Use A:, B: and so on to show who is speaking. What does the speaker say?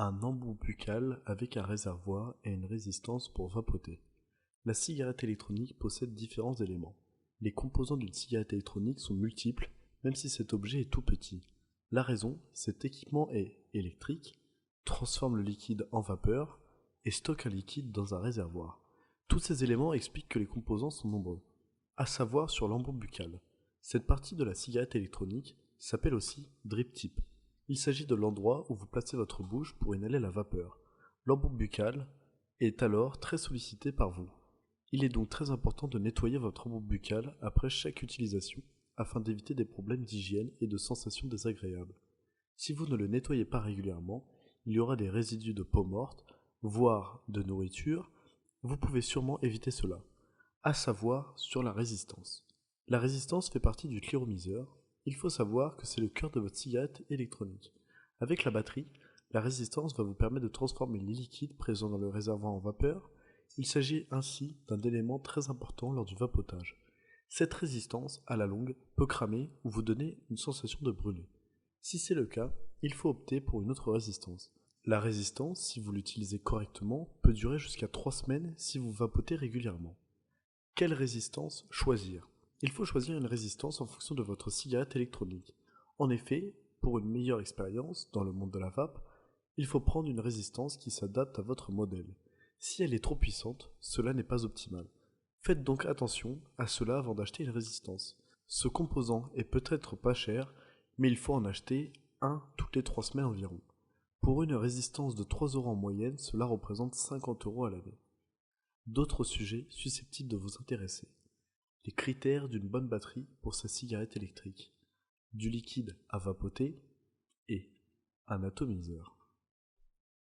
A: Un embout buccal avec un réservoir et une résistance pour vapoter. La cigarette électronique possède différents éléments. Les composants d'une cigarette électronique sont multiples, même si cet objet est tout petit. La raison, cet équipement est électrique, transforme le liquide en vapeur et stocke un liquide dans un réservoir. Tous ces éléments expliquent que les composants sont nombreux. À savoir sur l'embout buccal. Cette partie de la cigarette électronique s'appelle aussi drip tip. Il s'agit de l'endroit où vous placez votre bouche pour inhaler la vapeur. L'embout buccal est alors très sollicité par vous. Il est donc très important de nettoyer votre embout buccal après chaque utilisation afin d'éviter des problèmes d'hygiène et de sensations désagréables. Si vous ne le nettoyez pas régulièrement, il y aura des résidus de peau morte, voire de nourriture. Vous pouvez sûrement éviter cela. À savoir sur la résistance. La résistance fait partie du chloromyseur. Il faut savoir que c'est le cœur de votre cigarette électronique. Avec la batterie, la résistance va vous permettre de transformer les liquides présents dans le réservoir en vapeur. Il s'agit ainsi d'un élément très important lors du vapotage. Cette résistance, à la longue, peut cramer ou vous donner une sensation de brûler. Si c'est le cas, il faut opter pour une autre résistance. La résistance, si vous l'utilisez correctement, peut durer jusqu'à 3 semaines si vous vapotez régulièrement. Quelle résistance choisir? Il faut choisir une résistance en fonction de votre cigarette électronique. En effet, pour une meilleure expérience dans le monde de la vape, il faut prendre une résistance qui s'adapte à votre modèle. Si elle est trop puissante, cela n'est pas optimal. Faites donc attention à cela avant d'acheter une résistance. Ce composant est peut-être pas cher, mais il faut en acheter un toutes les 3 semaines environ. Pour une résistance de 3 euros en moyenne, cela représente 50 euros à l'année. D'autres sujets susceptibles de vous intéresser. Les critères d'une bonne batterie pour sa cigarette électrique. Du liquide à vapoter et un atomiseur.